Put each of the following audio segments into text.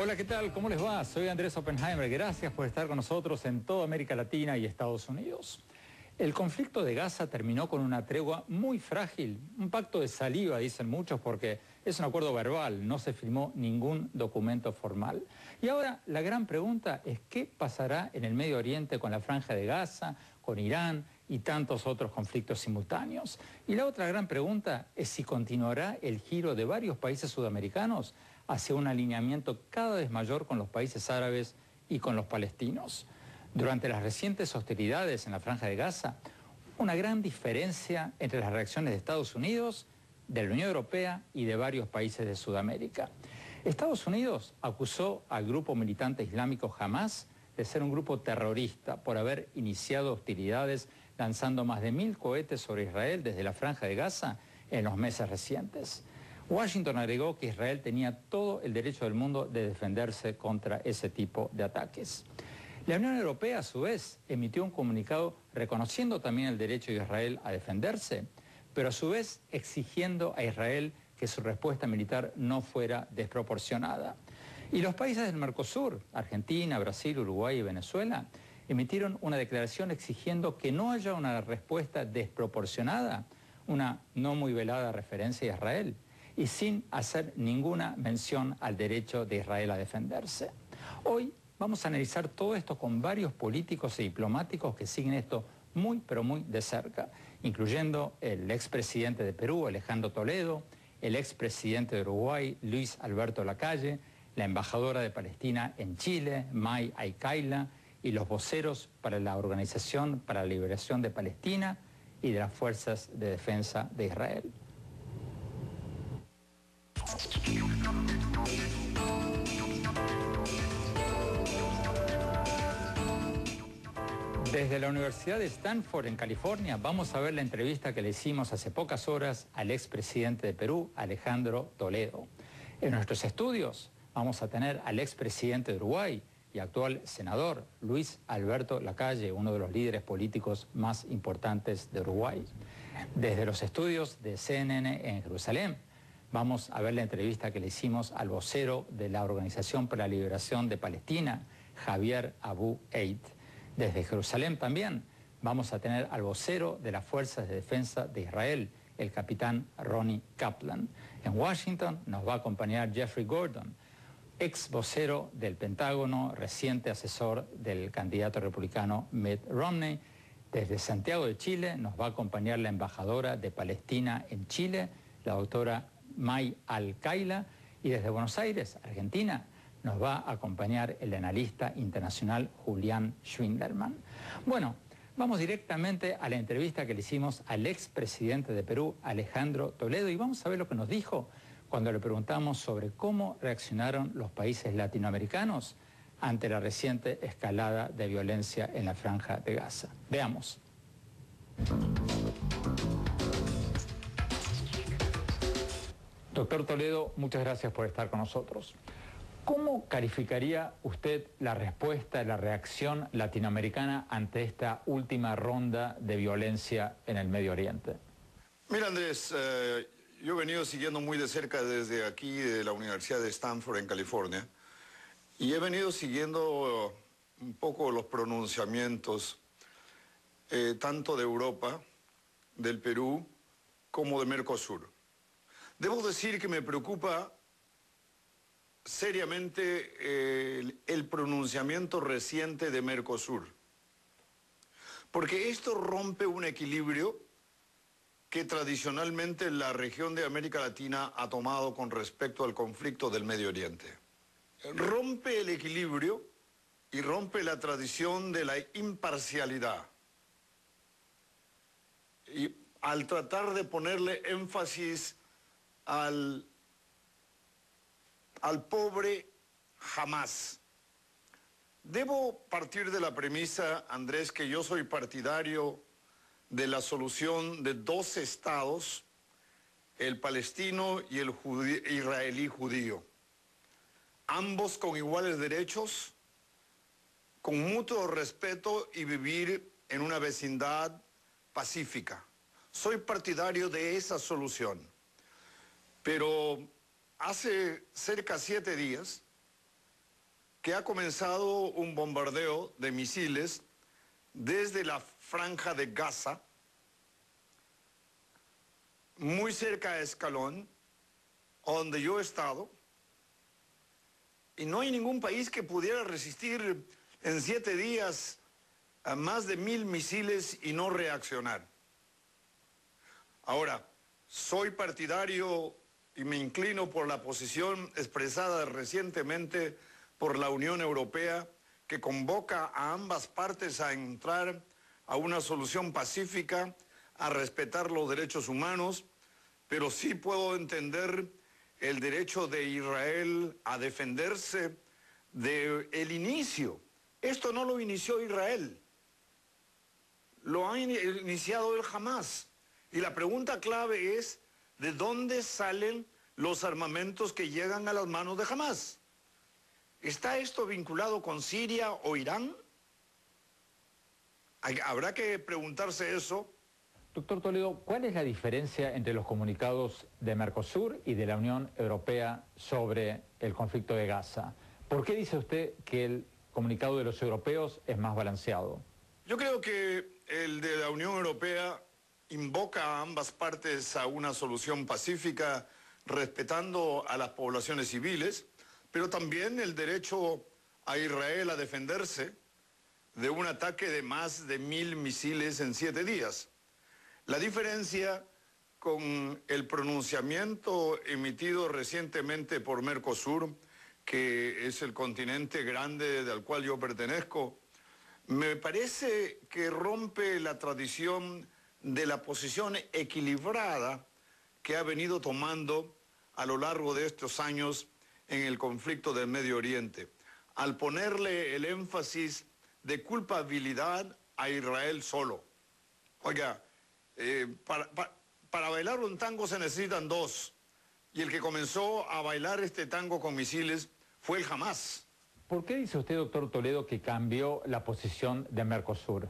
Hola, ¿qué tal? ¿Cómo les va? Soy Andrés Oppenheimer. Gracias por estar con nosotros en toda América Latina y Estados Unidos. El conflicto de Gaza terminó con una tregua muy frágil, un pacto de saliva, dicen muchos, porque es un acuerdo verbal, no se firmó ningún documento formal. Y ahora la gran pregunta es ¿qué pasará en el Medio Oriente con la Franja de Gaza, con Irán y tantos otros conflictos simultáneos? Y la otra gran pregunta es si continuará el giro de varios países sudamericanos hacia un alineamiento cada vez mayor con los países árabes y con los palestinos. Durante las recientes hostilidades en la Franja de Gaza, una gran diferencia entre las reacciones de Estados Unidos, de la Unión Europea y de varios países de Sudamérica. Estados Unidos acusó al grupo militante islámico Hamás de ser un grupo terrorista por haber iniciado hostilidades lanzando más de 1000 cohetes sobre Israel desde la Franja de Gaza en los meses recientes. Washington agregó que Israel tenía todo el derecho del mundo de defenderse contra ese tipo de ataques. La Unión Europea, a su vez, emitió un comunicado reconociendo también el derecho de Israel a defenderse, pero a su vez exigiendo a Israel que su respuesta militar no fuera desproporcionada. Y los países del Mercosur, Argentina, Brasil, Uruguay y Venezuela, emitieron una declaración exigiendo que no haya una respuesta desproporcionada, una no muy velada referencia a Israel, y sin hacer ninguna mención al derecho de Israel a defenderse. Hoy vamos a analizar todo esto con varios políticos y diplomáticos que siguen esto muy, pero muy de cerca, incluyendo el expresidente de Perú, Alejandro Toledo, el expresidente de Uruguay, Luis Alberto Lacalle, la embajadora de Palestina en Chile, May Aykaila, y los voceros para la Organización para la Liberación de Palestina y de las Fuerzas de Defensa de Israel. Desde la Universidad de Stanford, en California, vamos a ver la entrevista que le hicimos hace pocas horas al expresidente de Perú, Alejandro Toledo. En nuestros estudios vamos a tener al expresidente de Uruguay y actual senador, Luis Alberto Lacalle, uno de los líderes políticos más importantes de Uruguay. Desde los estudios de CNN en Jerusalén, vamos a ver la entrevista que le hicimos al vocero de la Organización para la Liberación de Palestina, Javier Abu Eid. Desde Jerusalén también vamos a tener al vocero de las Fuerzas de Defensa de Israel, el capitán Ronnie Kaplan. En Washington nos va a acompañar Jeffrey Gordon, ex vocero del Pentágono, reciente asesor del candidato republicano Mitt Romney. Desde Santiago de Chile nos va a acompañar la embajadora de Palestina en Chile, la doctora May Aykaila, y desde Buenos Aires, Argentina, nos va a acompañar el analista internacional Julián Schwindelman. Bueno, vamos directamente a la entrevista que le hicimos al expresidente de Perú, Alejandro Toledo, y vamos a ver lo que nos dijo cuando le preguntamos sobre cómo reaccionaron los países latinoamericanos ante la reciente escalada de violencia en la Franja de Gaza. Veamos. Doctor Toledo, muchas gracias por estar con nosotros. ¿Cómo calificaría usted la respuesta, la reacción latinoamericana ante esta última ronda de violencia en el Medio Oriente? Mira, Andrés, yo he venido siguiendo muy de cerca desde aquí, de la Universidad de Stanford en California, y he venido siguiendo un poco los pronunciamientos tanto de Europa, del Perú, como de Mercosur. Debo decir que me preocupa seriamente el pronunciamiento reciente de Mercosur, porque esto rompe un equilibrio que tradicionalmente la región de América Latina ha tomado con respecto al conflicto del Medio Oriente. Rompe el equilibrio y rompe la tradición de la imparcialidad. Y al tratar de ponerle énfasis al pobre Hamás. Debo partir de la premisa, Andrés, que yo soy partidario de la solución de dos estados, el palestino y el israelí judío, ambos con iguales derechos, con mutuo respeto y vivir en una vecindad pacífica. Soy partidario de esa solución, pero hace cerca de 7 días que ha comenzado un bombardeo de misiles desde la franja de Gaza, muy cerca de Escalón, donde yo he estado, y no hay ningún país que pudiera resistir en 7 días a más de 1000 misiles y no reaccionar. Ahora, soy partidario y me inclino por la posición expresada recientemente por la Unión Europea, que convoca a ambas partes a entrar a una solución pacífica, a respetar los derechos humanos, pero sí puedo entender el derecho de Israel a defenderse del inicio. Esto no lo inició Israel, lo ha iniciado el Hamas. Y la pregunta clave es, ¿de dónde salen los armamentos que llegan a las manos de Hamas? ¿Está esto vinculado con Siria o Irán? Habrá que preguntarse eso. Doctor Toledo, ¿cuál es la diferencia entre los comunicados de Mercosur y de la Unión Europea sobre el conflicto de Gaza? ¿Por qué dice usted que el comunicado de los europeos es más balanceado? Yo creo que el de la Unión Europea invoca a ambas partes a una solución pacífica, respetando a las poblaciones civiles, pero también el derecho a Israel a defenderse de un ataque de más de 1000 misiles en 7 días. La diferencia con el pronunciamiento emitido recientemente por Mercosur, que es el continente grande del cual yo pertenezco, me parece que rompe la tradición de la posición equilibrada que ha venido tomando a lo largo de estos años en el conflicto del Medio Oriente, al ponerle el énfasis de culpabilidad a Israel solo. Oiga, para bailar un tango se necesitan 2, y el que comenzó a bailar este tango con misiles fue el Hamas. ¿Por qué dice usted, doctor Toledo, que cambió la posición de Mercosur?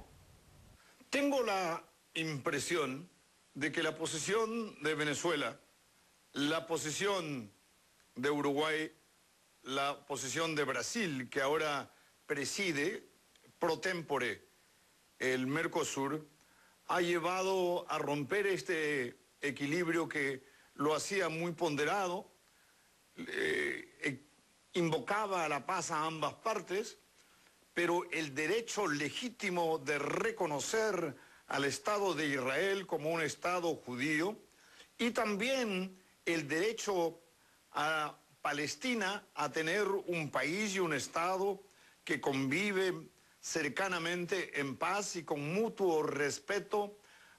Tengo la impresión de que la posición de Venezuela, la posición de Uruguay, la posición de Brasil, que ahora preside pro tempore el Mercosur, ha llevado a romper este equilibrio que lo hacía muy ponderado, invocaba a la paz a ambas partes, pero el derecho legítimo de reconocer al Estado de Israel como un Estado judío y también el derecho a Palestina a tener un país y un Estado que convive cercanamente en paz y con mutuo respeto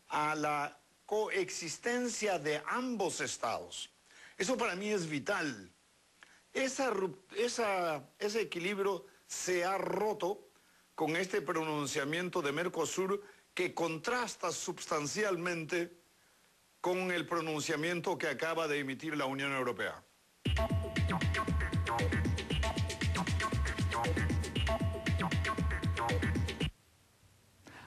a la coexistencia de ambos estados. Eso para mí es vital. Ese equilibrio se ha roto con este pronunciamiento de Mercosur que contrasta sustancialmente con el pronunciamiento que acaba de emitir la Unión Europea.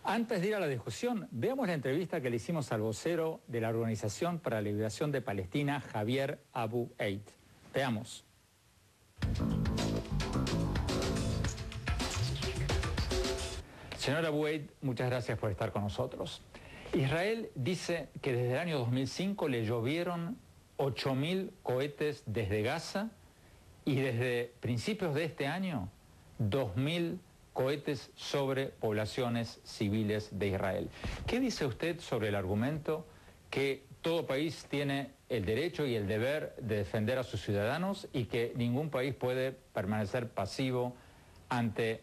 Antes de ir a la discusión, veamos la entrevista que le hicimos al vocero de la Organización para la Liberación de Palestina, Javier Abu Eid. Veamos. Señor Abu Eid, muchas gracias por estar con nosotros. Israel dice que desde el año 2005 le llovieron 8000 cohetes desde Gaza y desde principios de este año 2000 cohetes sobre poblaciones civiles de Israel. ¿Qué dice usted sobre el argumento que todo país tiene el derecho y el deber de defender a sus ciudadanos y que ningún país puede permanecer pasivo ante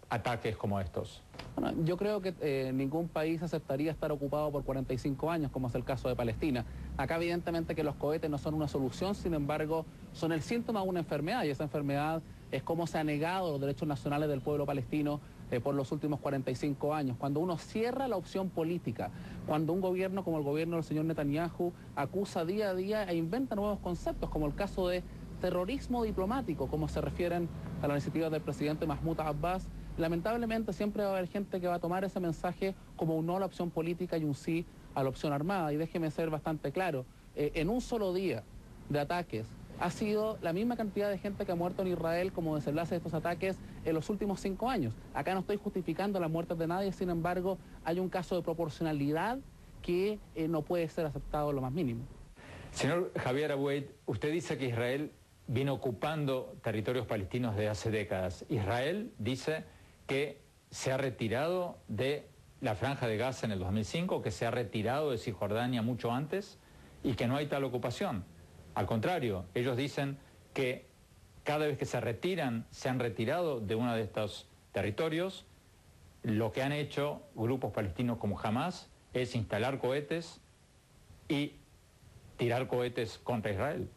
ataques como estos? Bueno, yo creo que ningún país aceptaría estar ocupado por 45 años, como es el caso de Palestina. Acá evidentemente que los cohetes no son una solución, sin embargo, son el síntoma de una enfermedad, y esa enfermedad es cómo se han negado los derechos nacionales del pueblo palestino por los últimos 45 años. Cuando uno cierra la opción política, cuando un gobierno como el gobierno del señor Netanyahu acusa día a día e inventa nuevos conceptos, como el caso de terrorismo diplomático, como se refieren a la iniciativa del presidente Mahmoud Abbas, lamentablemente siempre va a haber gente que va a tomar ese mensaje como un no a la opción política y un sí a la opción armada. Y déjeme ser bastante claro, en un solo día de ataques ha sido la misma cantidad de gente que ha muerto en Israel como desenlace de estos ataques en los últimos 5 años. Acá no estoy justificando las muertes de nadie, sin embargo, hay un caso de proporcionalidad que no puede ser aceptado en lo más mínimo. Señor Javier Abued, usted dice que Israel viene ocupando territorios palestinos desde hace décadas. Israel dice que se ha retirado de la Franja de Gaza en el 2005, que se ha retirado de Cisjordania mucho antes y que no hay tal ocupación. Al contrario, ellos dicen que cada vez que se retiran, se han retirado de uno de estos territorios, lo que han hecho grupos palestinos como Hamas es instalar cohetes y tirar cohetes contra Israel.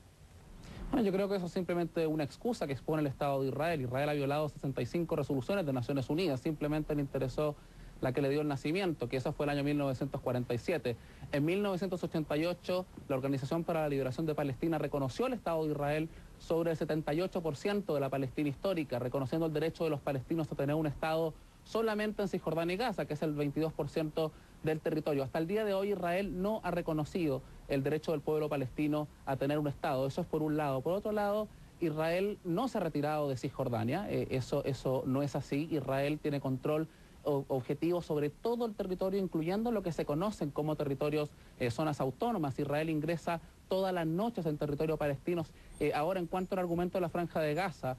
Bueno, yo creo que eso es simplemente una excusa que expone el Estado de Israel. Israel ha violado 65 resoluciones de Naciones Unidas, simplemente le interesó la que le dio el nacimiento, que eso fue el año 1947. En 1988, la Organización para la Liberación de Palestina reconoció al Estado de Israel sobre el 78% de la Palestina histórica, reconociendo el derecho de los palestinos a tener un Estado solamente en Cisjordania y Gaza, que es el 22% del territorio. Hasta el día de hoy Israel no ha reconocido el derecho del pueblo palestino a tener un Estado. Eso es por un lado. Por otro lado, Israel no se ha retirado de Cisjordania. Eso no es así. Israel tiene control objetivo sobre todo el territorio, incluyendo lo que se conocen como territorios, zonas autónomas. Israel ingresa todas las noches en territorio palestino. Ahora, en cuanto al argumento de la Franja de Gaza,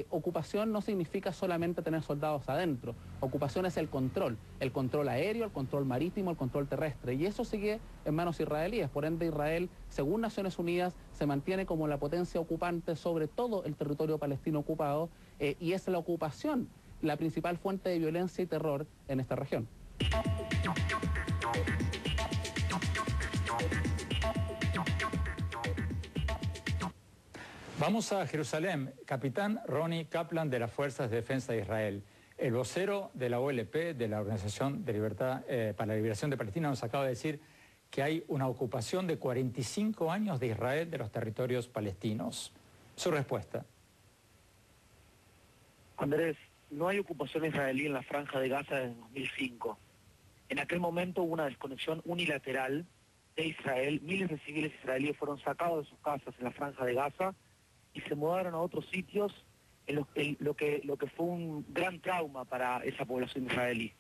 ocupación no significa solamente tener soldados adentro. Ocupación es el control aéreo, el control marítimo, el control terrestre, y eso sigue en manos israelíes. Por ende, Israel, según Naciones Unidas, se mantiene como la potencia ocupante sobre todo el territorio palestino ocupado, y es la ocupación la principal fuente de violencia y terror en esta región. Vamos a Jerusalén. Capitán Ronnie Kaplan de las Fuerzas de Defensa de Israel. El vocero de la OLP, de la Organización de Libertad, para la Liberación de Palestina, nos acaba de decir que hay una ocupación de 45 años de Israel de los territorios palestinos. Su respuesta. Andrés, no hay ocupación israelí en la Franja de Gaza desde 2005. En aquel momento hubo una desconexión unilateral de Israel. Miles de civiles israelíes fueron sacados de sus casas en la Franja de Gaza y se mudaron a otros sitios en lo que fue un gran trauma para esa población israelí.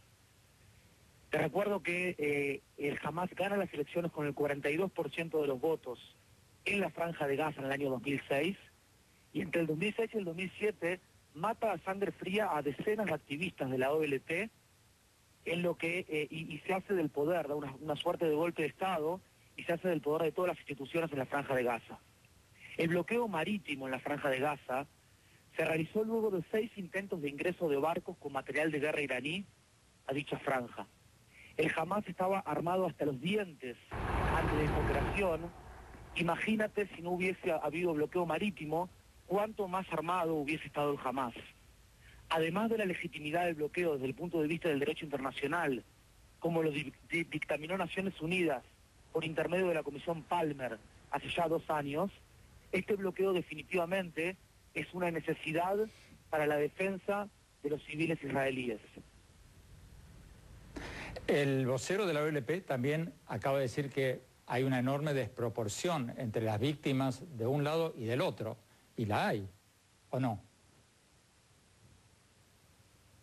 Te recuerdo que el Hamas gana las elecciones con el 42% de los votos en la Franja de Gaza en el año 2006, y entre el 2006 y el 2007 mata a sangre fría a decenas de activistas de la OLP, en lo que y se hace del poder, da una suerte de golpe de Estado, y se hace del poder de todas las instituciones en la Franja de Gaza. El bloqueo marítimo en la Franja de Gaza se realizó luego de 6 intentos de ingreso de barcos con material de guerra iraní a dicha franja. El Hamas estaba armado hasta los dientes antes de esta operación. Imagínate si no hubiese habido bloqueo marítimo, cuánto más armado hubiese estado el Hamas. Además de la legitimidad del bloqueo desde el punto de vista del derecho internacional, como lo dictaminó Naciones Unidas por intermedio de la Comisión Palmer hace ya 2 años, este bloqueo definitivamente es una necesidad para la defensa de los civiles israelíes. El vocero de la OLP también acaba de decir que hay una enorme desproporción entre las víctimas de un lado y del otro. ¿Y la hay o no?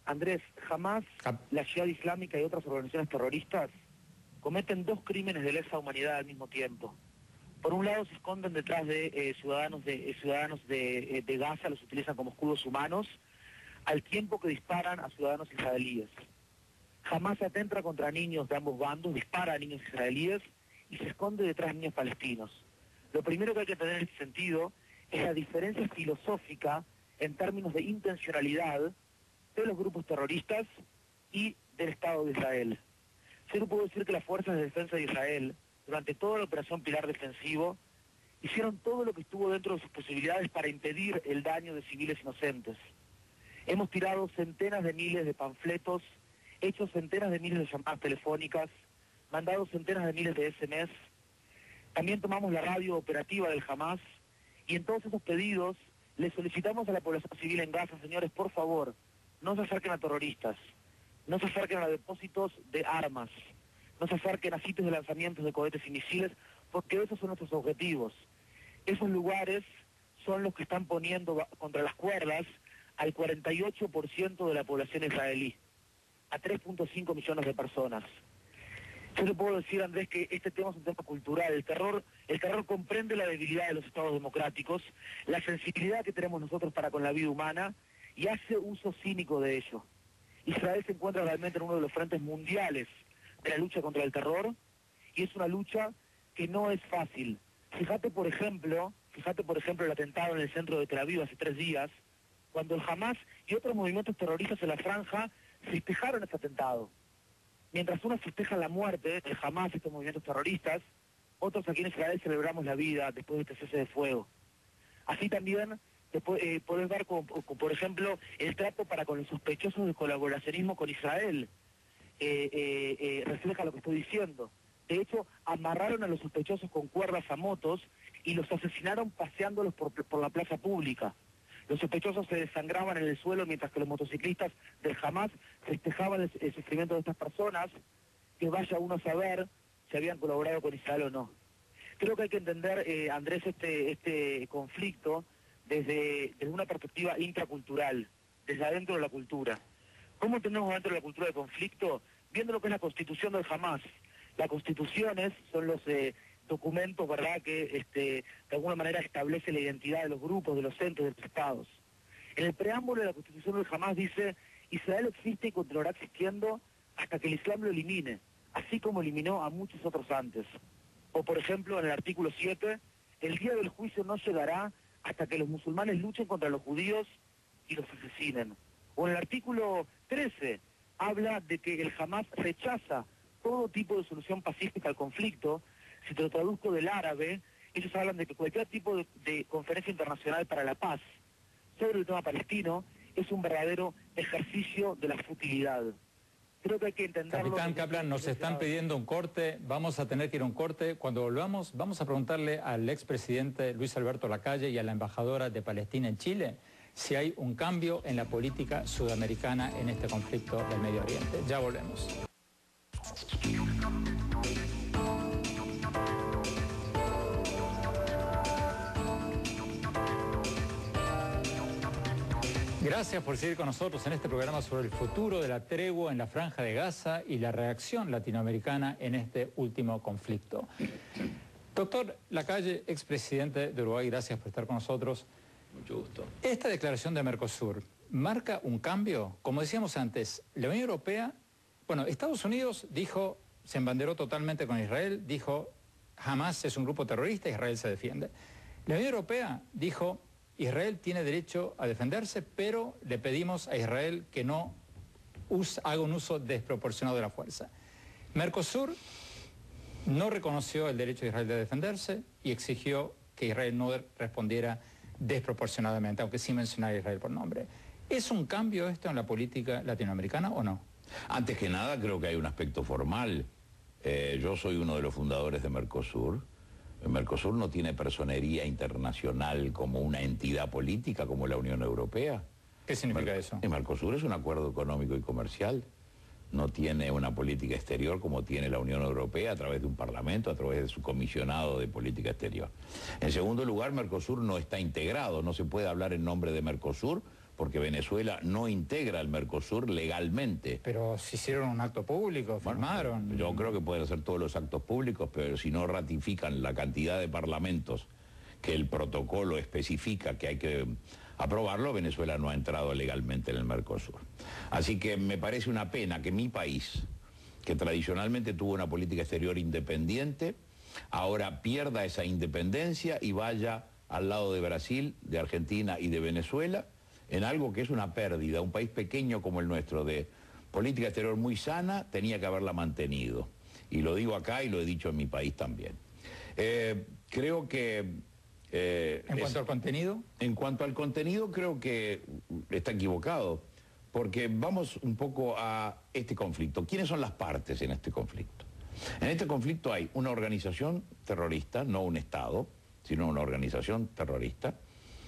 Andrés, jamás la Jihad Islámica y otras organizaciones terroristas cometen 2 crímenes de lesa humanidad al mismo tiempo. Por un lado se esconden detrás de ciudadanos de Gaza, los utilizan como escudos humanos, al tiempo que disparan a ciudadanos israelíes. Jamás atenta contra niños de ambos bandos, dispara a niños israelíes y se esconde detrás de niños palestinos. Lo primero que hay que tener en este sentido es la diferencia filosófica en términos de intencionalidad de los grupos terroristas y del Estado de Israel. Yo puedo decir que las fuerzas de defensa de Israel, durante toda la operación Pilar Defensivo, hicieron todo lo que estuvo dentro de sus posibilidades para impedir el daño de civiles inocentes. Hemos tirado centenas de miles de panfletos, hecho centenas de miles de llamadas telefónicas, mandado centenas de miles de SMS. También tomamos la radio operativa del Hamas, y en todos esos pedidos le solicitamos a la población civil en Gaza: señores, por favor, no se acerquen a terroristas, no se acerquen a depósitos de armas, no se acerquen a sitios de lanzamientos de cohetes y misiles, porque esos son nuestros objetivos. Esos lugares son los que están poniendo contra las cuerdas al 48% de la población israelí, a 3.5 millones de personas. Yo le puedo decir, Andrés, que este tema es un tema cultural. El terror comprende la debilidad de los estados democráticos, la sensibilidad que tenemos nosotros para con la vida humana, y hace uso cínico de ello. Israel se encuentra realmente en uno de los frentes mundiales de la lucha contra el terror, y es una lucha que no es fácil. Fíjate por ejemplo el atentado en el centro de Tel Aviv hace 3 días, cuando el Hamas y otros movimientos terroristas en la franja festejaron este atentado. Mientras unos festejan la muerte, el Hamas y estos movimientos terroristas, otros aquí en Israel celebramos la vida después de este cese de fuego. Así también podés ver, por ejemplo, el trato para con los sospechosos de colaboracionismo con Israel. Refleja lo que estoy diciendo. De hecho, amarraron a los sospechosos con cuerdas a motos y los asesinaron paseándolos por la plaza pública. Los sospechosos se desangraban en el suelo mientras que los motociclistas del Hamas festejaban el sufrimiento de estas personas, que vaya uno a saber si habían colaborado con Israel o no. Creo que hay que entender, Andrés, este conflicto desde una perspectiva intracultural, desde adentro de la cultura. ¿Cómo entendemos adentro de la cultura de conflicto? Viendo lo que es la constitución del Hamas. Las constituciones son los documentos, ¿verdad?, que de alguna manera establece la identidad de los grupos, de los entes, de los estados. En el preámbulo de la constitución del Hamas dice: Israel existe y continuará existiendo hasta que el Islam lo elimine, así como eliminó a muchos otros antes. O por ejemplo, en el artículo 7, el día del juicio no llegará hasta que los musulmanes luchen contra los judíos y los asesinen. O en el artículo 13, habla de que el Hamas rechaza todo tipo de solución pacífica al conflicto. Si te lo traduzco del árabe, ellos hablan de que cualquier tipo de conferencia internacional para la paz sobre el tema palestino es un verdadero ejercicio de la futilidad. Creo que hay que entenderlo. Capitán Kaplan, nos están pidiendo un corte, vamos a tener que ir a un corte. Cuando volvamos, vamos a preguntarle al expresidente Luis Alberto Lacalle y a la embajadora de Palestina en Chile si hay un cambio en la política sudamericana en este conflicto del Medio Oriente. Ya volvemos. Gracias por seguir con nosotros en este programa sobre el futuro de la tregua en la Franja de Gaza y la reacción latinoamericana en este último conflicto. Doctor Lacalle, expresidente de Uruguay, gracias por estar con nosotros. Mucho gusto. Esta declaración de Mercosur marca un cambio. Como decíamos antes, la Unión Europea, Estados Unidos dijo, se embanderó totalmente con Israel, dijo, Hamas es un grupo terrorista, Israel se defiende. La Unión Europea dijo, Israel tiene derecho a defenderse, pero le pedimos a Israel que no haga un uso desproporcionado de la fuerza. Mercosur no reconoció el derecho de Israel de defenderse y exigió que Israel no respondiera desproporcionadamente, aunque sí mencionara a Israel por nombre. ¿Es un cambio esto en la política latinoamericana o no? Antes que nada, creo que hay un aspecto formal. Yo soy uno de los fundadores de Mercosur. Mercosur no tiene personería internacional como una entidad política como la Unión Europea. ¿Qué significa eso? Mercosur es un acuerdo económico y comercial. No tiene una política exterior como tiene la Unión Europea a través de un parlamento, a través de su comisionado de política exterior. En segundo lugar, Mercosur no está integrado, no se puede hablar en nombre de Mercosur porque Venezuela no integra el Mercosur legalmente. Pero si hicieron un acto público, firmaron. Yo creo que pueden hacer todos los actos públicos, pero si no ratifican la cantidad de parlamentos que el protocolo especifica que hay que aprobarlo, Venezuela no ha entrado legalmente en el Mercosur. Así que me parece una pena que mi país, que tradicionalmente tuvo una política exterior independiente, ahora pierda esa independencia y vaya al lado de Brasil, de Argentina y de Venezuela, en algo que es una pérdida. Un país pequeño como el nuestro, de política exterior muy sana, tenía que haberla mantenido. Y lo digo acá y lo he dicho en mi país también. Creo que... ¿En cuanto al contenido? En cuanto al contenido, creo que está equivocado, porque vamos un poco a este conflicto. ¿Quiénes son las partes en este conflicto? En este conflicto hay una organización terrorista, no un Estado, sino una organización terrorista.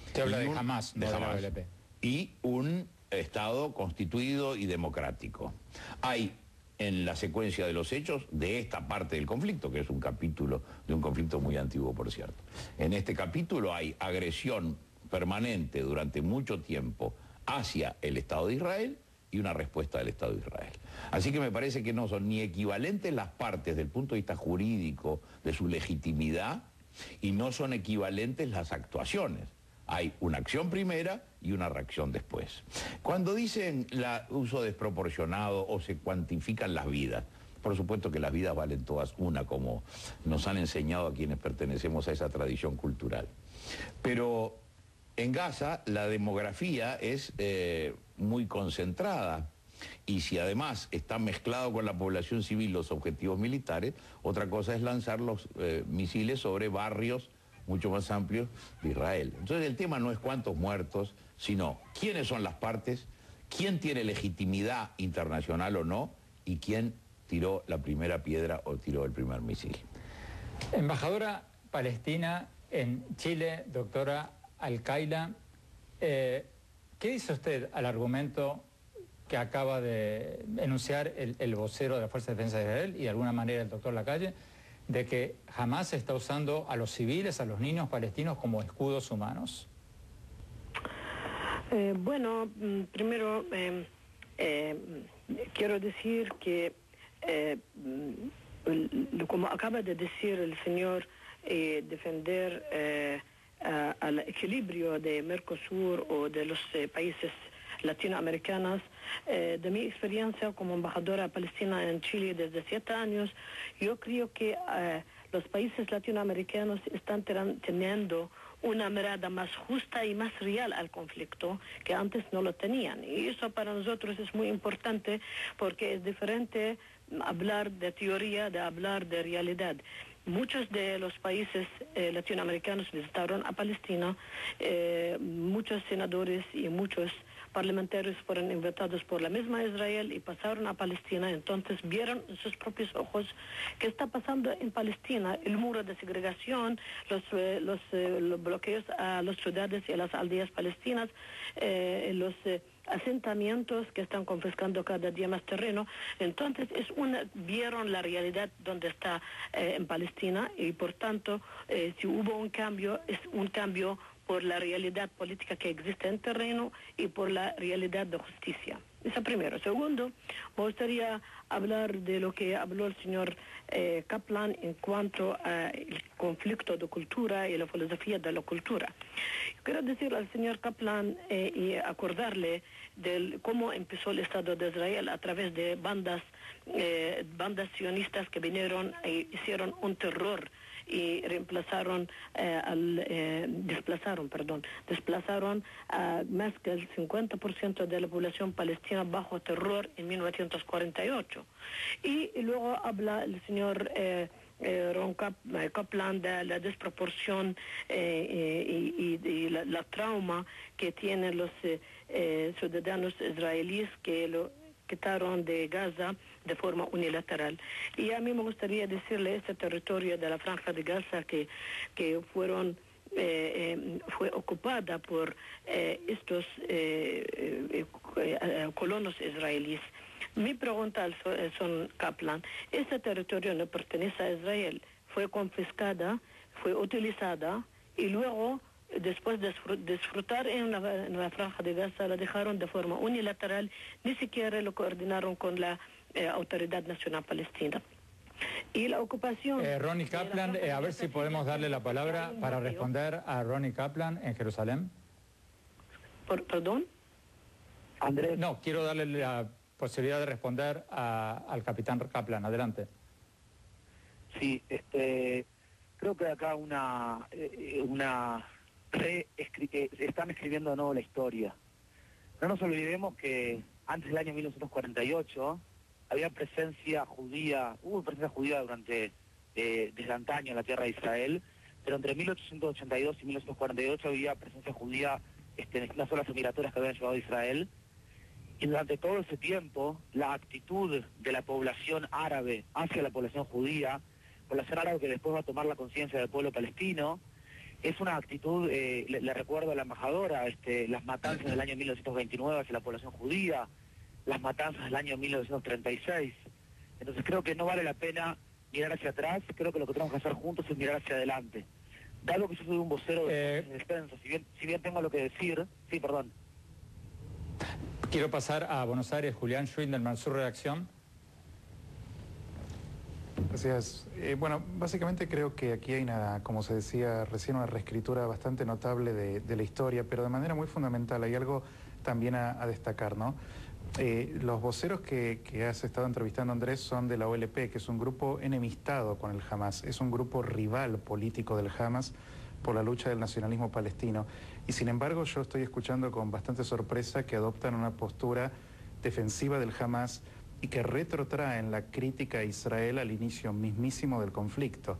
Usted habla de Hamas, no de la OLP. Y un Estado constituido y democrático. Hay, en la secuencia de los hechos, de esta parte del conflicto, que es un capítulo de un conflicto muy antiguo, por cierto. En este capítulo hay agresión permanente durante mucho tiempo hacia el Estado de Israel y una respuesta del Estado de Israel. Así que me parece que no son ni equivalentes las partes del punto de vista jurídico de su legitimidad y no son equivalentes las actuaciones. Hay una acción primera y una reacción después. Cuando dicen uso desproporcionado o se cuantifican las vidas, por supuesto que las vidas valen todas una, como nos han enseñado a quienes pertenecemos a esa tradición cultural. Pero en Gaza la demografía es muy concentrada y si además está mezclado con la población civil los objetivos militares, otra cosa es lanzar los misiles sobre barrios mucho más amplios de Israel. Entonces el tema no es cuántos muertos, sino quiénes son las partes, quién tiene legitimidad internacional o no y quién tiró la primera piedra o tiró el primer misil. Embajadora palestina en Chile, doctora Al-Qaila, ¿qué dice usted al argumento que acaba de enunciar el vocero de la Fuerza de Defensa de Israel y de alguna manera el doctor Lacalle, de que Hamás está usando a los civiles, a los niños palestinos como escudos humanos? Bueno, primero quiero decir que como acaba de decir el señor, defender al equilibrio de Mercosur o de los países latinoamericanos, de mi experiencia como embajadora palestina en Chile desde 7 años, yo creo que los países latinoamericanos están teniendo una mirada más justa y más real al conflicto que antes no lo tenían. Y eso para nosotros es muy importante porque es diferente hablar de teoría de hablar de realidad. Muchos de los países latinoamericanos visitaron a Palestina, muchos senadores y muchos parlamentarios fueron invitados por la misma Israel y pasaron a Palestina, entonces vieron en sus propios ojos qué está pasando en Palestina, el muro de segregación, los bloqueos a las ciudades y a las aldeas palestinas, los asentamientos que están confiscando cada día más terreno. Entonces vieron la realidad donde está en Palestina y por tanto si hubo un cambio, es un cambio por la realidad política que existe en terreno y por la realidad de justicia. Eso primero. Segundo, me gustaría hablar de lo que habló el señor Kaplan en cuanto al conflicto de cultura y la filosofía de la cultura. Quiero decir al señor Kaplan y acordarle de cómo empezó el Estado de Israel a través de bandas sionistas que vinieron e hicieron un terror y desplazaron a más que el 50% de la población palestina bajo terror en 1948. Y luego habla el señor Ron Kaplan de la desproporción y la trauma que tienen los ciudadanos israelíes que lo quitaron de Gaza de forma unilateral. Y a mí me gustaría decirle este territorio de la Franja de Gaza que fue ocupada por estos colonos israelíes. Mi pregunta al son Kaplan, este territorio no pertenece a Israel, fue confiscada, fue utilizada y luego después de disfrutar en la Franja de Gaza la dejaron de forma unilateral, ni siquiera lo coordinaron con la Autoridad Nacional Palestina. Y la ocupación... Ronnie Kaplan, a ver si podemos darle la palabra para responder a Ronnie Kaplan en Jerusalén. ¿Perdón? Andrés. No, quiero darle la posibilidad de responder al capitán Kaplan. Adelante. Sí, creo que acá están escribiendo de nuevo la historia. No nos olvidemos que antes del año 1948 hubo presencia judía durante desde antaño en la tierra de Israel, pero entre 1882 y 1948 había presencia judía en las zonas migratorias que habían llegado a Israel. Y durante todo ese tiempo, la actitud de la población árabe hacia la población judía, población árabe que después va a tomar la conciencia del pueblo palestino, es una actitud, le recuerdo a la embajadora, las matanzas del año 1929 hacia la población judía, las matanzas del año 1936. Entonces creo que no vale la pena mirar hacia atrás, creo que lo que tenemos que hacer juntos es mirar hacia adelante. Dado que yo soy un vocero de defensa, si bien tengo lo que decir, sí, perdón. Quiero pasar a Buenos Aires, Julián Schwindelman, su redacción. Gracias. Bueno, básicamente creo que aquí hay una, como se decía recién, una reescritura bastante notable de la historia, pero de manera muy fundamental. Hay algo también a destacar, ¿no? Los voceros que has estado entrevistando, Andrés, son de la OLP, que es un grupo enemistado con el Hamas, es un grupo rival político del Hamas por la lucha del nacionalismo palestino. Y sin embargo, yo estoy escuchando con bastante sorpresa que adoptan una postura defensiva del Hamas y que retrotraen la crítica a Israel al inicio mismísimo del conflicto.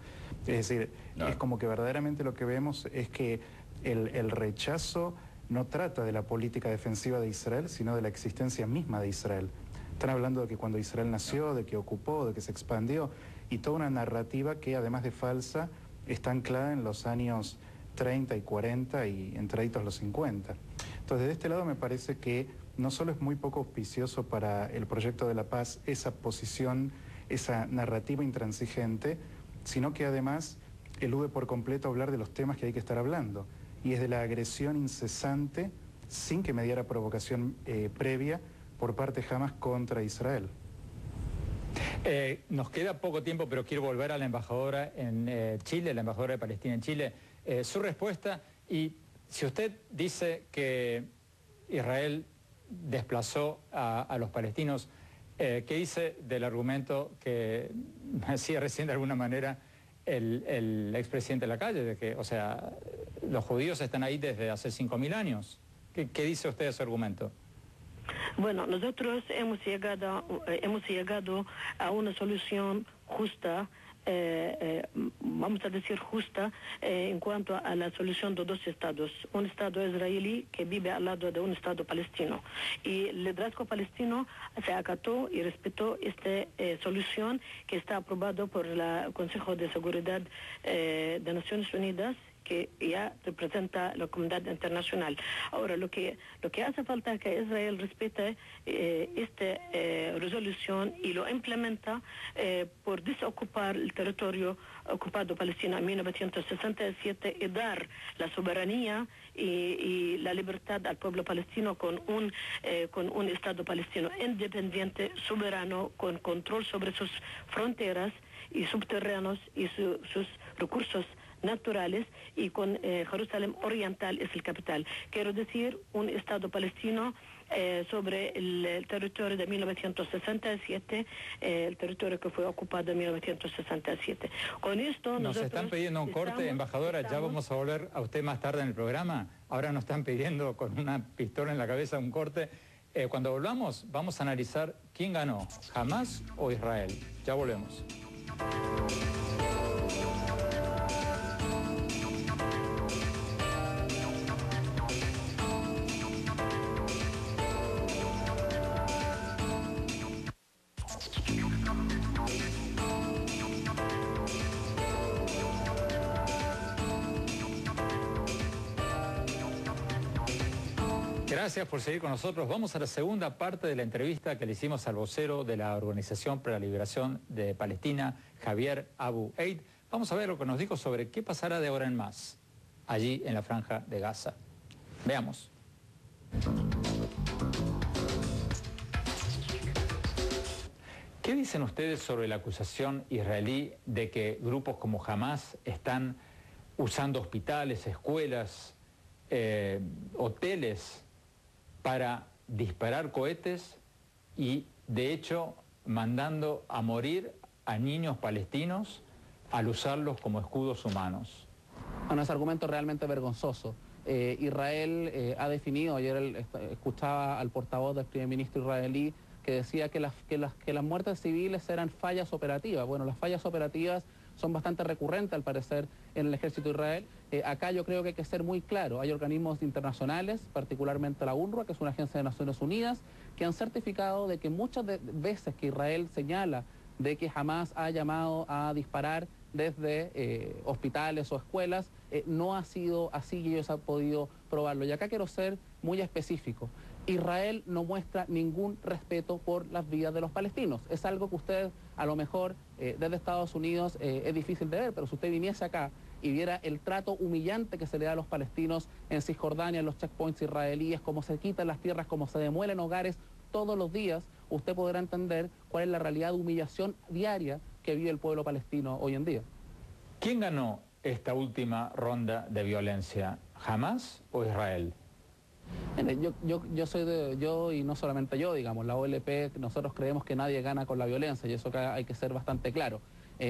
Es decir, es como que verdaderamente lo que vemos es que el rechazo no trata de la política defensiva de Israel, sino de la existencia misma de Israel. Están hablando de que cuando Israel nació, de que ocupó, de que se expandió, y toda una narrativa que, además de falsa, está anclada en los años 30 y 40 y entraditos los 50. Entonces, de este lado me parece que no solo es muy poco auspicioso para el proyecto de la paz esa posición, esa narrativa intransigente, sino que además elude por completo hablar de los temas que hay que estar hablando, y es de la agresión incesante, sin que mediara provocación previa, por parte Hamas contra Israel. Nos queda poco tiempo, pero quiero volver a la embajadora en Chile, la embajadora de Palestina en Chile. Su respuesta, y si usted dice que Israel desplazó a los palestinos, ¿qué dice del argumento que me hacía recién de alguna manera el expresidente de la calle, de que, o sea, los judíos están ahí desde hace 5.000 años? ¿Qué dice usted de ese argumento? Bueno, nosotros hemos llegado a una solución justa, vamos a decir justa, en cuanto a la solución de dos estados. Un estado israelí que vive al lado de un estado palestino. Y el liderazgo palestino se acató y respetó esta solución que está aprobado por el Consejo de Seguridad de Naciones Unidas, que ya representa la comunidad internacional. Ahora, lo que hace falta es que Israel respete esta resolución y lo implementa por desocupar el territorio ocupado palestino en 1967 y dar la soberanía y la libertad al pueblo palestino con un Estado palestino independiente, soberano, con control sobre sus fronteras y subterráneos y sus recursos naturales, y con Jerusalén Oriental es el capital. Quiero decir, un Estado palestino sobre el territorio de 1967, el territorio que fue ocupado en 1967. Con esto nos están pidiendo un corte, embajadora, ya vamos a volver a usted más tarde en el programa. Ahora nos están pidiendo con una pistola en la cabeza un corte. Cuando volvamos, vamos a analizar quién ganó, Hamas o Israel. Ya volvemos. Gracias por seguir con nosotros. Vamos a la segunda parte de la entrevista que le hicimos al vocero de la Organización para la Liberación de Palestina, Javier Abu Eid. Vamos a ver lo que nos dijo sobre qué pasará de ahora en más allí en la Franja de Gaza. Veamos. ¿Qué dicen ustedes sobre la acusación israelí de que grupos como Hamas están usando hospitales, escuelas, hoteles para disparar cohetes y, de hecho, mandando a morir a niños palestinos al usarlos como escudos humanos? Bueno, ese argumento es realmente vergonzoso. Israel ha definido, ayer escuchaba al portavoz del primer ministro israelí que decía que las muertes civiles eran fallas operativas. Bueno, las fallas operativas son bastante recurrentes, al parecer, en el ejército de Israel. Acá yo creo que hay que ser muy claro. Hay organismos internacionales, particularmente la UNRWA, que es una agencia de Naciones Unidas, que han certificado de que muchas veces que Israel señala de que Hamas ha llamado a disparar desde hospitales o escuelas, no ha sido así y ellos han podido probarlo. Y acá quiero ser muy específico. Israel no muestra ningún respeto por las vidas de los palestinos. Es algo que usted, a lo mejor, desde Estados Unidos es difícil de ver, pero si usted viniese acá y viera el trato humillante que se le da a los palestinos en Cisjordania, en los checkpoints israelíes, cómo se quitan las tierras, cómo se demuelen hogares todos los días, usted podrá entender cuál es la realidad de humillación diaria que vive el pueblo palestino hoy en día. ¿Quién ganó esta última ronda de violencia, Hamás o Israel? Yo y no solamente yo, digamos, la OLP, nosotros creemos que nadie gana con la violencia y eso hay que ser bastante claro.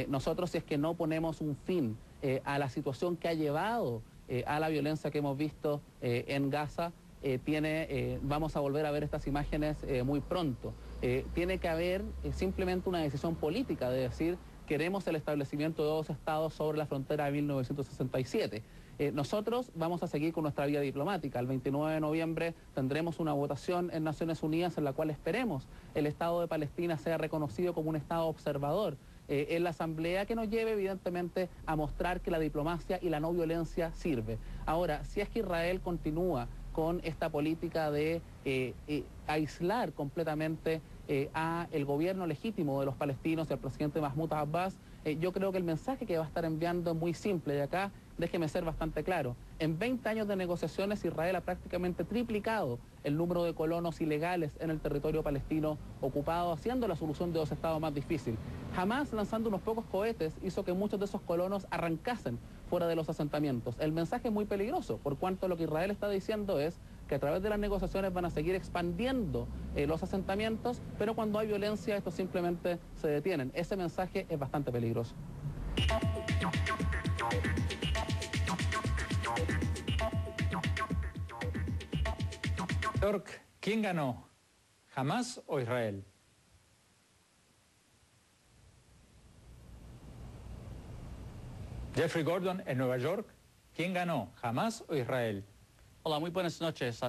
Nosotros, si es que no ponemos un fin a la situación que ha llevado a la violencia que hemos visto en Gaza, vamos a volver a ver estas imágenes muy pronto. Tiene que haber simplemente una decisión política de decir queremos el establecimiento de 2 estados sobre la frontera de 1967. Nosotros vamos a seguir con nuestra vía diplomática. El 29 de noviembre tendremos una votación en Naciones Unidas en la cual esperemos el Estado de Palestina sea reconocido como un Estado observador en la Asamblea, que nos lleve evidentemente a mostrar que la diplomacia y la no violencia sirve. Ahora, si es que Israel continúa con esta política de aislar completamente a el gobierno legítimo de los palestinos y al presidente Mahmoud Abbas, yo creo que el mensaje que va a estar enviando es muy simple, y acá déjeme ser bastante claro. En 20 años de negociaciones, Israel ha prácticamente triplicado el número de colonos ilegales en el territorio palestino ocupado, haciendo la solución de 2 estados más difícil. Jamás lanzando unos pocos cohetes hizo que muchos de esos colonos arrancasen fuera de los asentamientos. El mensaje es muy peligroso, por cuanto lo que Israel está diciendo es que a través de las negociaciones van a seguir expandiendo los asentamientos, pero cuando hay violencia estos simplemente se detienen. Ese mensaje es bastante peligroso. York, ¿quién ganó? ¿Hamás o Israel? Jeffrey Gordon, en Nueva York, ¿quién ganó? ¿Hamás o Israel? Hola, muy buenas noches.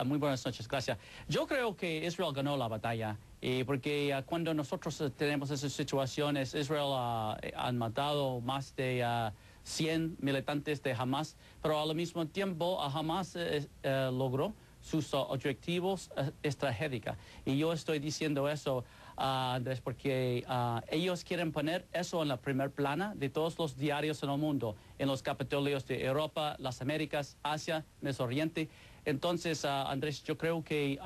Muy buenas noches, gracias. Yo creo que Israel ganó la batalla, porque cuando nosotros tenemos esas situaciones, Israel han matado más de 100 militantes de Hamás, pero al mismo tiempo Hamás logró sus objetivos estratégicos. Y yo estoy diciendo eso, Andrés, porque ellos quieren poner eso en la primer plana de todos los diarios en el mundo, en los capitolios de Europa, las Américas, Asia, Medio Oriente. Entonces, Andrés, yo creo que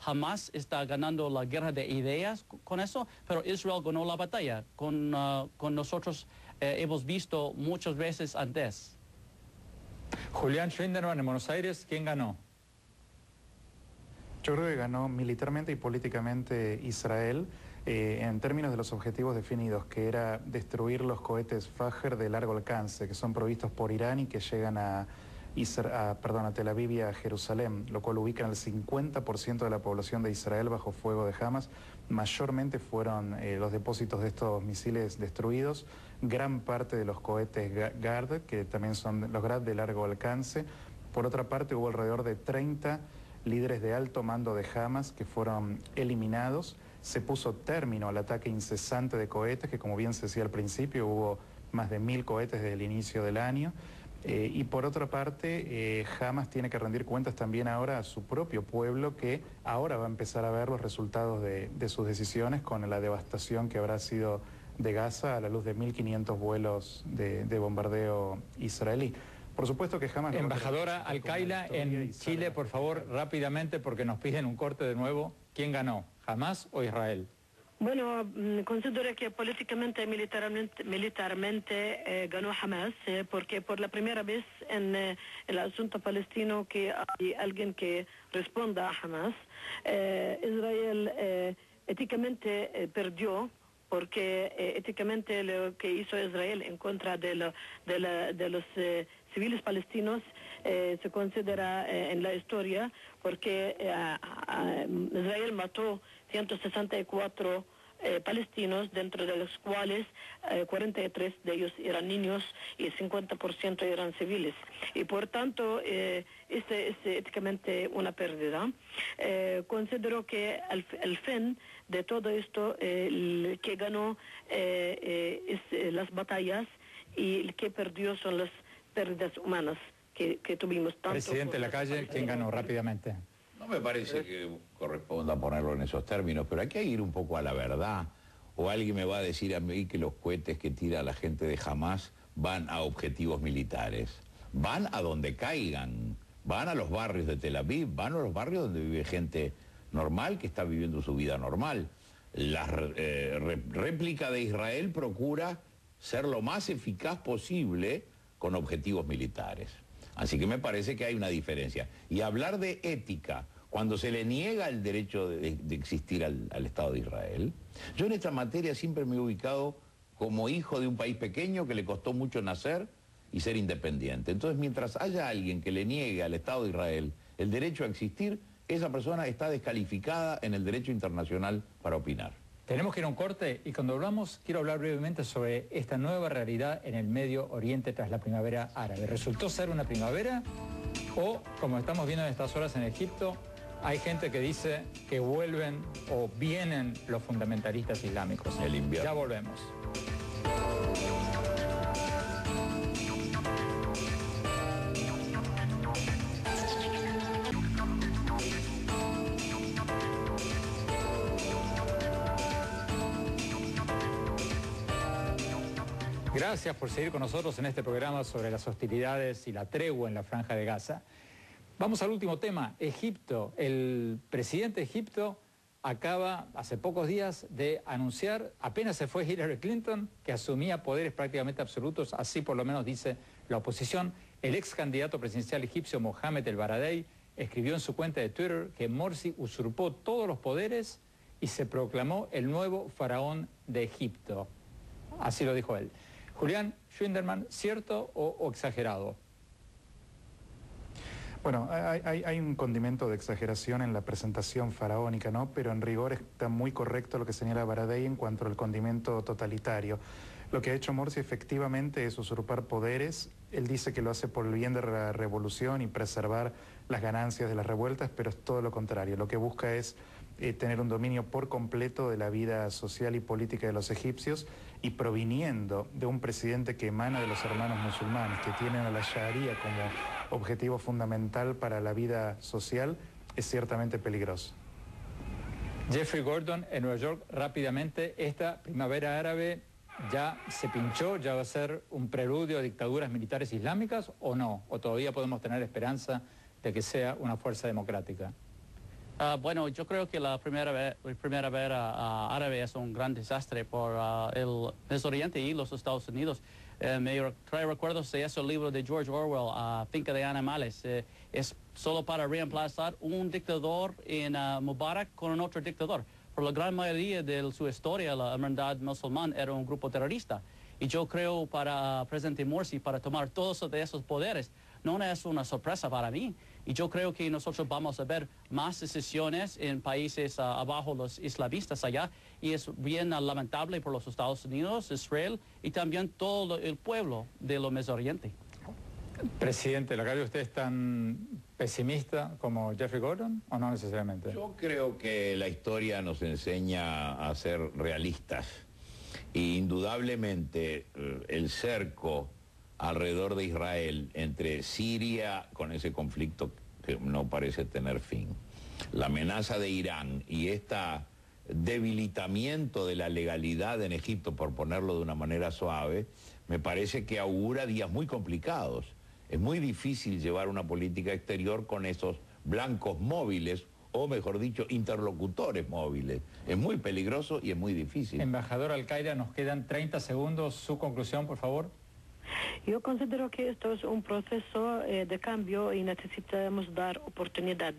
Hamás está ganando la guerra de ideas con eso, pero Israel ganó la batalla. Con nosotros hemos visto muchas veces antes. Julián Schwindemann, en Buenos Aires, ¿quién ganó? Yo creo que ganó militarmente y políticamente Israel en términos de los objetivos definidos, que era destruir los cohetes Fajer de largo alcance, que son provistos por Irán y que llegan a Tel Aviv y a Jerusalén, lo cual ubican al 50% de la población de Israel bajo fuego de Hamas. Mayormente fueron los depósitos de estos misiles destruidos, gran parte de los cohetes GARD, que también son los GRAD de largo alcance. Por otra parte, hubo alrededor de 30 líderes de alto mando de Hamas que fueron eliminados. Se puso término al ataque incesante de cohetes, que como bien se decía al principio, hubo más de 1000 cohetes desde el inicio del año. Y por otra parte, Hamas tiene que rendir cuentas también ahora a su propio pueblo, que ahora va a empezar a ver los resultados de sus decisiones con la devastación que habrá sido de Gaza a la luz de 1500 vuelos de bombardeo israelí. Por supuesto que Hamas... Embajadora Al-Qaila en Chile, por favor, rápidamente, porque nos piden un corte de nuevo. ¿Quién ganó? ¿Hamás o Israel? Bueno, considero que políticamente y militarmente ganó Hamás, porque por la primera vez en el asunto palestino que hay alguien que responda a Hamás. Israel éticamente perdió, porque éticamente lo que hizo Israel en contra de los civiles palestinos se considera en la historia, porque Israel mató 164 palestinos, dentro de los cuales 43 de ellos eran niños y el 50% eran civiles. Y por tanto, es éticamente una pérdida. Considero que al fin de todo esto, el que ganó es las batallas, y el que perdió son las pérdidas humanas que tuvimos. Presidente Lacalle, ¿quién ganó rápidamente? No me parece que corresponda ponerlo en esos términos, pero hay que ir un poco a la verdad. O alguien me va a decir a mí que los cohetes que tira la gente de Hamás van a objetivos militares, van a donde caigan, van a los barrios de Tel Aviv, van a los barrios donde vive gente normal que está viviendo su vida normal. La réplica de Israel procura ser lo más eficaz posible con objetivos militares. Así que me parece que hay una diferencia. Y hablar de ética cuando se le niega el derecho de existir al Estado de Israel. Yo en esta materia siempre me he ubicado como hijo de un país pequeño que le costó mucho nacer y ser independiente. Entonces, mientras haya alguien que le niegue al Estado de Israel el derecho a existir, esa persona está descalificada en el derecho internacional para opinar. Tenemos que ir a un corte y cuando volvamos quiero hablar brevemente sobre esta nueva realidad en el Medio Oriente tras la primavera árabe. ¿Resultó ser una primavera o, como estamos viendo en estas horas en Egipto, hay gente que dice que vuelven o vienen los fundamentalistas islámicos? El invierno. Ya volvemos. Gracias por seguir con nosotros en este programa sobre las hostilidades y la tregua en la Franja de Gaza. Vamos al último tema, Egipto. El presidente de Egipto acaba hace pocos días de anunciar, apenas se fue Hillary Clinton, que asumía poderes prácticamente absolutos, así por lo menos dice la oposición. El ex candidato presidencial egipcio Mohamed El Baradei escribió en su cuenta de Twitter que Morsi usurpó todos los poderes y se proclamó el nuevo faraón de Egipto. Así lo dijo él. Julián Schwinderman, ¿cierto o exagerado? Bueno, hay un condimento de exageración en la presentación faraónica, ¿no? Pero en rigor está muy correcto lo que señala Baradei en cuanto al condimento totalitario. Lo que ha hecho Morsi efectivamente es usurpar poderes. Él dice que lo hace por el bien de la revolución y preservar las ganancias de las revueltas, pero es todo lo contrario. Lo que busca es tener un dominio por completo de la vida social y política de los egipcios, y proviniendo de un presidente que emana de los hermanos musulmanes, que tienen a la Sharia como objetivo fundamental para la vida social, es ciertamente peligroso. Jeffrey Gordon, en Nueva York, rápidamente, ¿esta primavera árabe ya se pinchó, ya va a ser un preludio a dictaduras militares islámicas o no? ¿O todavía podemos tener esperanza de que sea una fuerza democrática? Bueno, yo creo que la primavera árabe es un gran desastre por el Medio Oriente y los Estados Unidos. Me trae recuerdos de ese libro de George Orwell, Finca de Animales. Es solo para reemplazar un dictador en Mubarak con un otro dictador. Por la gran mayoría de su historia, la hermandad musulmana era un grupo terrorista. Y yo creo para presidente Morsi, para tomar todos esos poderes, no es una sorpresa para mí. Y yo creo que nosotros vamos a ver más decisiones en países abajo, los islamistas allá, y es bien lamentable por los Estados Unidos, Israel y también todo el pueblo de lo Medio Oriente. Presidente, ¿la calle usted es tan pesimista como Jeffrey Gordon o no necesariamente? Yo creo que la historia nos enseña a ser realistas. Y indudablemente el cerco alrededor de Israel entre Siria, con ese conflicto que no parece tener fin, la amenaza de Irán y este debilitamiento de la legalidad en Egipto, por ponerlo de una manera suave, me parece que augura días muy complicados. Es muy difícil llevar una política exterior con esos blancos móviles, o mejor dicho, interlocutores móviles. Es muy peligroso y es muy difícil. Embajador Al-Qaeda, nos quedan 30 segundos. Su conclusión, por favor. Yo considero que esto es un proceso de cambio y necesitamos dar oportunidad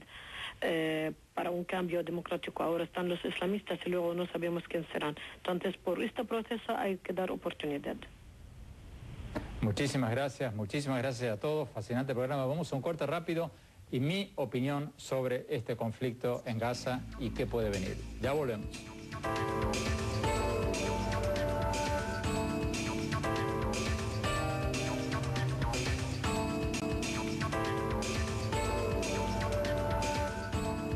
para un cambio democrático. Ahora están los islamistas y luego no sabemos quién serán. Entonces, por este proceso hay que dar oportunidad. Muchísimas gracias a todos. Fascinante programa. Vamos a un corte rápido y mi opinión sobre este conflicto en Gaza y qué puede venir. Ya volvemos.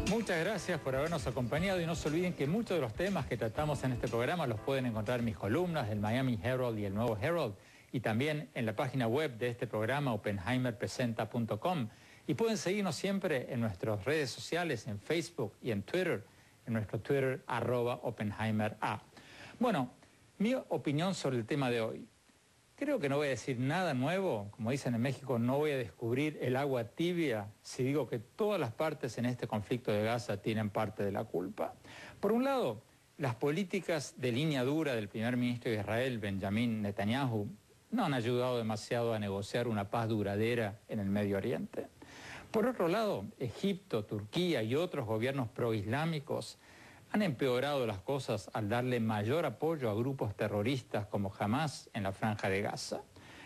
Muchas gracias por habernos acompañado y no se olviden que muchos de los temas que tratamos en este programa los pueden encontrar en mis columnas del Miami Herald y el Nuevo Herald y también en la página web de este programa, oppenheimerpresenta.com. Y pueden seguirnos siempre en nuestras redes sociales, en Facebook y en Twitter, en nuestro Twitter, @OppenheimerA. Bueno, mi opinión sobre el tema de hoy. Creo que no voy a decir nada nuevo, como dicen en México, no voy a descubrir el agua tibia si digo que todas las partes en este conflicto de Gaza tienen parte de la culpa. Por un lado, las políticas de línea dura del primer ministro de Israel, Benjamin Netanyahu, no han ayudado demasiado a negociar una paz duradera en el Medio Oriente. Por otro lado, Egipto, Turquía y otros gobiernos proislámicos han empeorado las cosas al darle mayor apoyo a grupos terroristas como Hamas en la Franja de Gaza.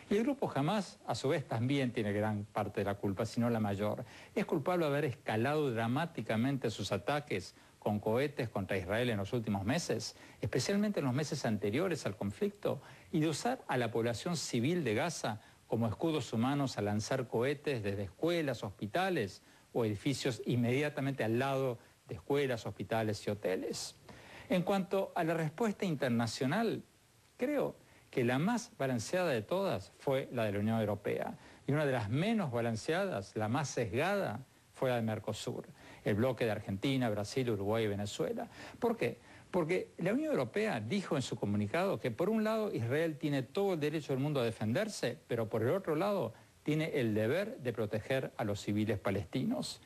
Y el grupo Hamas, a su vez, también tiene gran parte de la culpa, si no la mayor. Es culpable de haber escalado dramáticamente sus ataques con cohetes contra Israel en los últimos meses, especialmente en los meses anteriores al conflicto, y de usar a la población civil de Gaza como escudos humanos a lanzar cohetes desde escuelas, hospitales o edificios inmediatamente al lado de escuelas, hospitales y hoteles. En cuanto a la respuesta internacional, creo que la más balanceada de todas fue la de la Unión Europea y una de las menos balanceadas, la más sesgada, fue la de Mercosur, el bloque de Argentina, Brasil, Uruguay y Venezuela. ¿Por qué? Porque la Unión Europea dijo en su comunicado que por un lado Israel tiene todo el derecho del mundo a defenderse, pero por el otro lado tiene el deber de proteger a los civiles palestinos.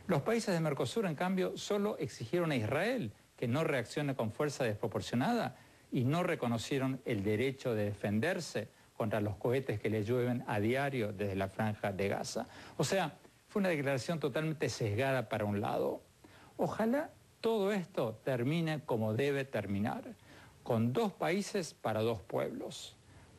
Los países de Mercosur, en cambio, solo exigieron a Israel que no reaccione con fuerza desproporcionada y no reconocieron el derecho de defenderse contra los cohetes que le llueven a diario desde la Franja de Gaza. O sea, fue una declaración totalmente sesgada para un lado. Ojalá todo esto termine como debe terminar, con dos países para dos pueblos,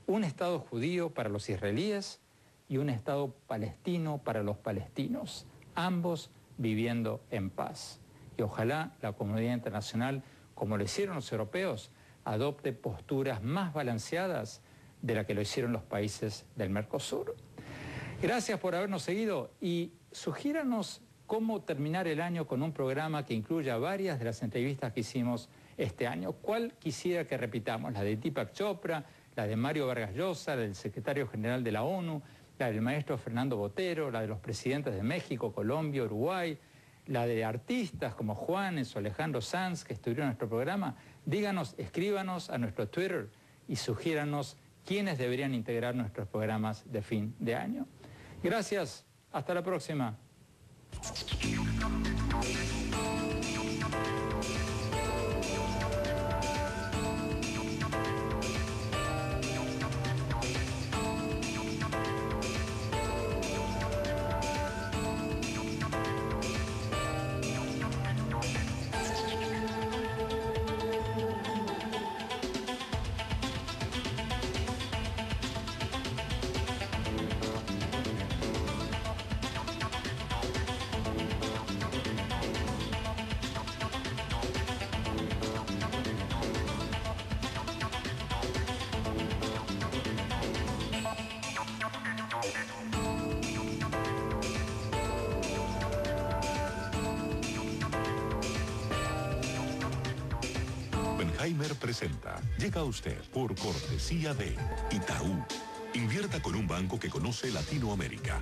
un Estado judío para los israelíes y un Estado palestino para los palestinos, ambos viviendo en paz. Y ojalá la comunidad internacional, como lo hicieron los europeos, adopte posturas más balanceadas de la que lo hicieron los países del Mercosur. Gracias por habernos seguido y sugiéranos cómo terminar el año con un programa que incluya varias de las entrevistas que hicimos este año. ¿Cuál quisiera que repitamos? La de Deepak Chopra, la de Mario Vargas Llosa, la del secretario general de la ONU, la del maestro Fernando Botero, la de los presidentes de México, Colombia, Uruguay, la de artistas como Juanes o Alejandro Sanz que estuvieron en nuestro programa. Díganos, escríbanos a nuestro Twitter y sugiéranos quiénes deberían integrar nuestros programas de fin de año. Gracias, hasta la próxima. Oppenheimer presenta. Llega a usted por cortesía de Itaú. Invierta con un banco que conoce Latinoamérica.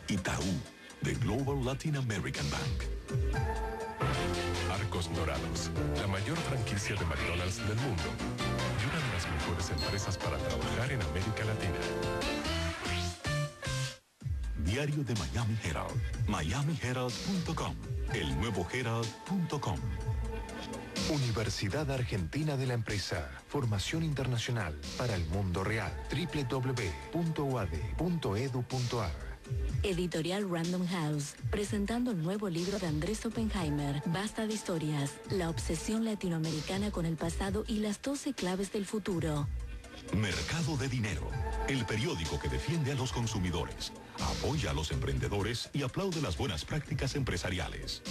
Itaú, The Global Latin American Bank. Arcos Dorados, la mayor franquicia de McDonald's del mundo y una de las mejores empresas para trabajar en América Latina. Diario de Miami Herald, miamiherald.com, el nuevo herald.com. Universidad Argentina de la Empresa. Formación internacional para el mundo real. www.uad.edu.ar. Editorial Random House, presentando el nuevo libro de Andrés Oppenheimer, Basta de historias, la obsesión latinoamericana con el pasado y las 12 claves del futuro. Mercado de Dinero, el periódico que defiende a los consumidores, apoya a los emprendedores y aplaude las buenas prácticas empresariales.